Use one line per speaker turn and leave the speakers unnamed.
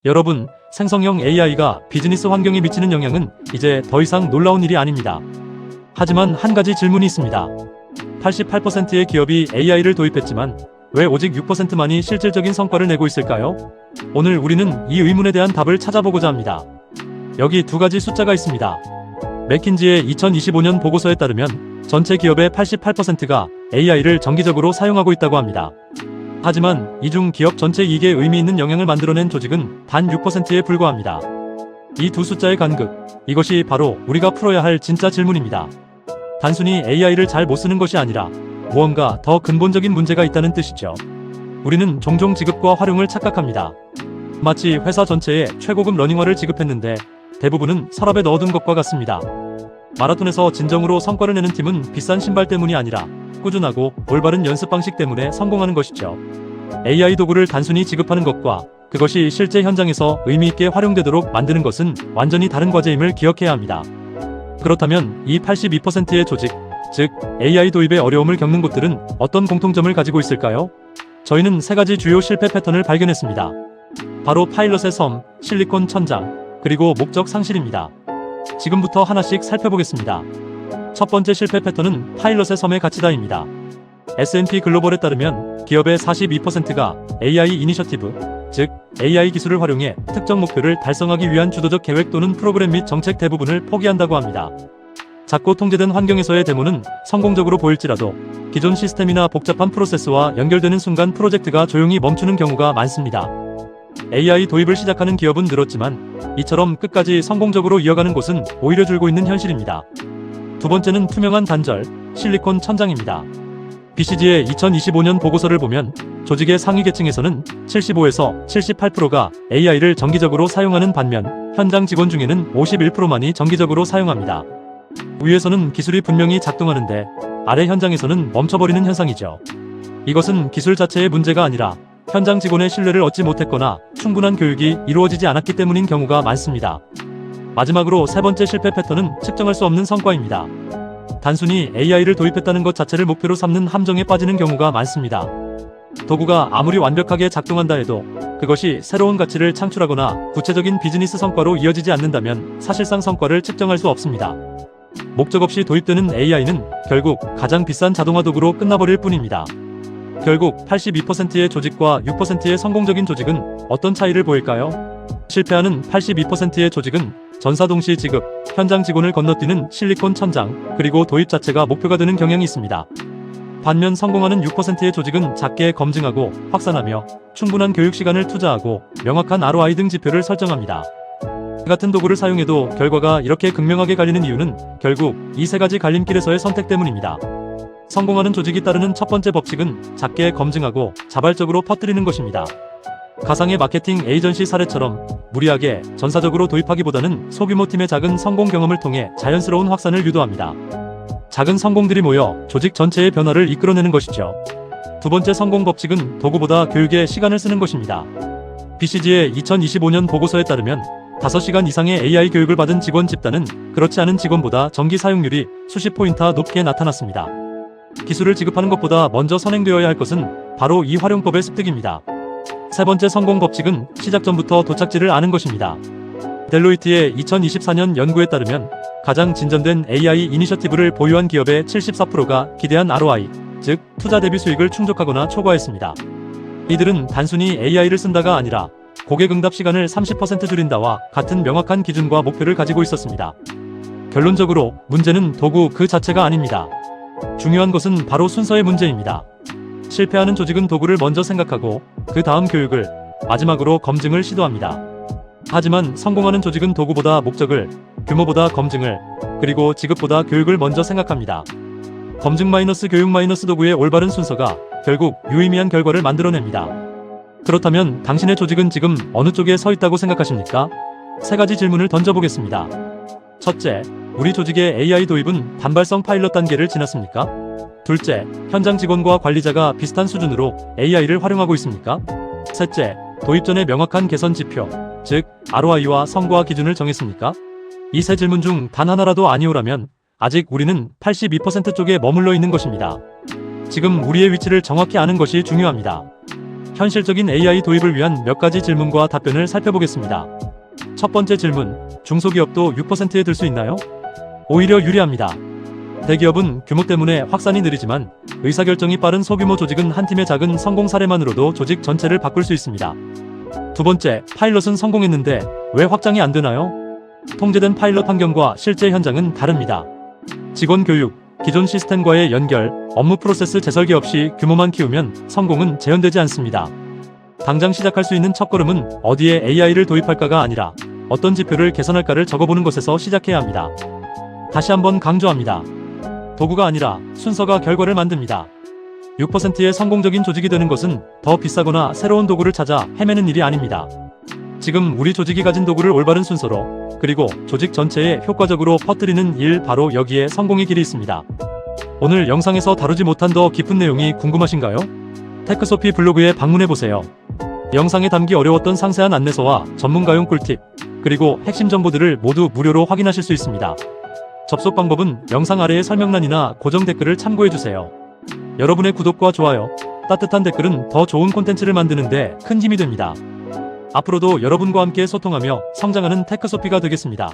여러분, 생성형 AI가 비즈니스 환경에 미치는 영향은 이제 더 이상 놀라운 일이 아닙니다. 하지만 한 가지 질문이 있습니다. 88%의 기업이 AI를 도입했지만 왜 오직 6%만이 실질적인 성과를 내고 있을까요? 오늘 우리는 이 의문에 대한 답을 찾아보고자 합니다. 여기 두 가지 숫자가 있습니다. 맥킨지의 2025년 보고서에 따르면 전체 기업의 88%가 AI를 정기적으로 사용하고 있다고 합니다. 하지만 이 중 기업 전체 이익에 의미 있는 영향을 만들어낸 조직은 단 6%에 불과합니다. 이 두 숫자의 간극, 이것이 바로 우리가 풀어야 할 진짜 질문입니다. 단순히 AI를 잘 못 쓰는 것이 아니라 무언가 더 근본적인 문제가 있다는 뜻이죠. 우리는 종종 지급과 활용을 착각합니다. 마치 회사 전체에 최고급 러닝화를 지급했는데 대부분은 서랍에 넣어둔 것과 같습니다. 마라톤에서 진정으로 성과를 내는 팀은 비싼 신발 때문이 아니라 꾸준하고 올바른 연습 방식 때문에 성공하는 것이죠. AI 도구를 단순히 지급하는 것과 그것이 실제 현장에서 의미 있게 활용되도록 만드는 것은 완전히 다른 과제임을 기억해야 합니다. 그렇다면 이 82%의 조직, 즉 AI 도입에 어려움을 겪는 곳들은 어떤 공통점을 가지고 있을까요? 저희는 세 가지 주요 실패 패턴을 발견했습니다. 바로 파일럿의 섬, 실리콘 천장, 그리고 목적 상실입니다. 지금부터 하나씩 살펴보겠습니다. 첫 번째 실패 패턴은 파일럿의 섬의 가치다입니다. S&P 글로벌에 따르면 기업의 42%가 AI 이니셔티브, 즉 AI 기술을 활용해 특정 목표를 달성하기 위한 주도적 계획 또는 프로그램 및 정책 대부분을 포기한다고 합니다. 작고 통제된 환경에서의 데모는 성공적으로 보일지라도 기존 시스템이나 복잡한 프로세스와 연결되는 순간 프로젝트가 조용히 멈추는 경우가 많습니다. AI 도입을 시작하는 기업은 늘었지만 이처럼 끝까지 성공적으로 이어가는 곳은 오히려 줄고 있는 현실입니다. 두 번째는 투명한 단절, 실리콘 천장입니다. BCG의 2025년 보고서를 보면 조직의 상위 계층에서는 75에서 78%가 AI를 정기적으로 사용하는 반면 현장 직원 중에는 51%만이 정기적으로 사용합니다. 위에서는 기술이 분명히 작동하는데 아래 현장에서는 멈춰버리는 현상이죠. 이것은 기술 자체의 문제가 아니라 현장 직원의 신뢰를 얻지 못했거나 충분한 교육이 이루어지지 않았기 때문인 경우가 많습니다. 마지막으로 세 번째 실패 패턴은 측정할 수 없는 성과입니다. 단순히 AI를 도입했다는 것 자체를 목표로 삼는 함정에 빠지는 경우가 많습니다. 도구가 아무리 완벽하게 작동한다 해도 그것이 새로운 가치를 창출하거나 구체적인 비즈니스 성과로 이어지지 않는다면 사실상 성과를 측정할 수 없습니다. 목적 없이 도입되는 AI는 결국 가장 비싼 자동화 도구로 끝나버릴 뿐입니다. 결국 82%의 조직과 6%의 성공적인 조직은 어떤 차이를 보일까요? 실패하는 82%의 조직은 전사동시 지급, 현장 직원을 건너뛰는 실리콘 천장, 그리고 도입 자체가 목표가 되는 경향이 있습니다. 반면 성공하는 6%의 조직은 작게 검증하고 확산하며 충분한 교육 시간을 투자하고 명확한 ROI 등 지표를 설정합니다. 같은 도구를 사용해도 결과가 이렇게 극명하게 갈리는 이유는 결국 이 세 가지 갈림길에서의 선택 때문입니다. 성공하는 조직이 따르는 첫 번째 법칙은 작게 검증하고 자발적으로 퍼뜨리는 것입니다. 가상의 마케팅 에이전시 사례처럼 무리하게 전사적으로 도입하기보다는 소규모 팀의 작은 성공 경험을 통해 자연스러운 확산을 유도합니다. 작은 성공들이 모여 조직 전체의 변화를 이끌어내는 것이죠. 두 번째 성공 법칙은 도구보다 교육에 시간을 쓰는 것입니다. BCG의 2025년 보고서에 따르면 5시간 이상의 AI 교육을 받은 직원 집단은 그렇지 않은 직원보다 정기 사용률이 수십 포인트 높게 나타났습니다. 기술을 지급하는 것보다 먼저 선행되어야 할 것은 바로 이 활용법의 습득입니다. 세 번째 성공 법칙은 시작 전부터 도착지를 아는 것입니다. 델로이트의 2024년 연구에 따르면 가장 진전된 AI 이니셔티브를 보유한 기업의 74%가 기대한 ROI, 즉 투자 대비 수익을 충족하거나 초과했습니다. 이들은 단순히 AI를 쓴다가 아니라 고객 응답 시간을 30% 줄인다와 같은 명확한 기준과 목표를 가지고 있었습니다. 결론적으로 문제는 도구 그 자체가 아닙니다. 중요한 것은 바로 순서의 문제입니다. 실패하는 조직은 도구를 먼저 생각하고 그 다음 교육을, 마지막으로 검증을 시도합니다. 하지만 성공하는 조직은 도구보다 목적을, 규모보다 검증을, 그리고 지급보다 교육을 먼저 생각합니다. 검증 마이너스 교육 마이너스 도구의 올바른 순서가 결국 유의미한 결과를 만들어냅니다. 그렇다면 당신의 조직은 지금 어느 쪽에 서 있다고 생각하십니까? 세 가지 질문을 던져보겠습니다. 첫째, 우리 조직의 AI 도입은 단발성 파일럿 단계를 지났습니까? 둘째, 현장 직원과 관리자가 비슷한 수준으로 AI를 활용하고 있습니까? 셋째, 도입 전에 명확한 개선 지표, 즉 ROI와 성과 기준을 정했습니까? 이 세 질문 중 단 하나라도 아니오라면 아직 우리는 82% 쪽에 머물러 있는 것입니다. 지금 우리의 위치를 정확히 아는 것이 중요합니다. 현실적인 AI 도입을 위한 몇 가지 질문과 답변을 살펴보겠습니다. 첫 번째 질문, 중소기업도 6%에 들 수 있나요? 오히려 유리합니다. 대기업은 규모 때문에 확산이 느리지만 의사결정이 빠른 소규모 조직은 한 팀의 작은 성공 사례만으로도 조직 전체를 바꿀 수 있습니다. 두 번째, 파일럿은 성공했는데 왜 확장이 안 되나요? 통제된 파일럿 환경과 실제 현장은 다릅니다. 직원 교육, 기존 시스템과의 연결, 업무 프로세스 재설계 없이 규모만 키우면 성공은 재현되지 않습니다. 당장 시작할 수 있는 첫걸음은 어디에 AI를 도입할까가 아니라 어떤 지표를 개선할까를 적어보는 것에서 시작해야 합니다. 다시 한번 강조합니다. 도구가 아니라 순서가 결과를 만듭니다. 6%의 성공적인 조직이 되는 것은 더 비싸거나 새로운 도구를 찾아 헤매는 일이 아닙니다. 지금 우리 조직이 가진 도구를 올바른 순서로 그리고 조직 전체에 효과적으로 퍼뜨리는 일, 바로 여기에 성공의 길이 있습니다. 오늘 영상에서 다루지 못한 더 깊은 내용이 궁금하신가요? 테크소피 블로그에 방문해보세요. 영상에 담기 어려웠던 상세한 안내서와 전문가용 꿀팁, 그리고 핵심 정보들을 모두 무료로 확인하실 수 있습니다. 접속 방법은 영상 아래의 설명란이나 고정 댓글을 참고해주세요. 여러분의 구독과 좋아요, 따뜻한 댓글은 더 좋은 콘텐츠를 만드는데 큰 힘이 됩니다. 앞으로도 여러분과 함께 소통하며 성장하는 테크소피가 되겠습니다.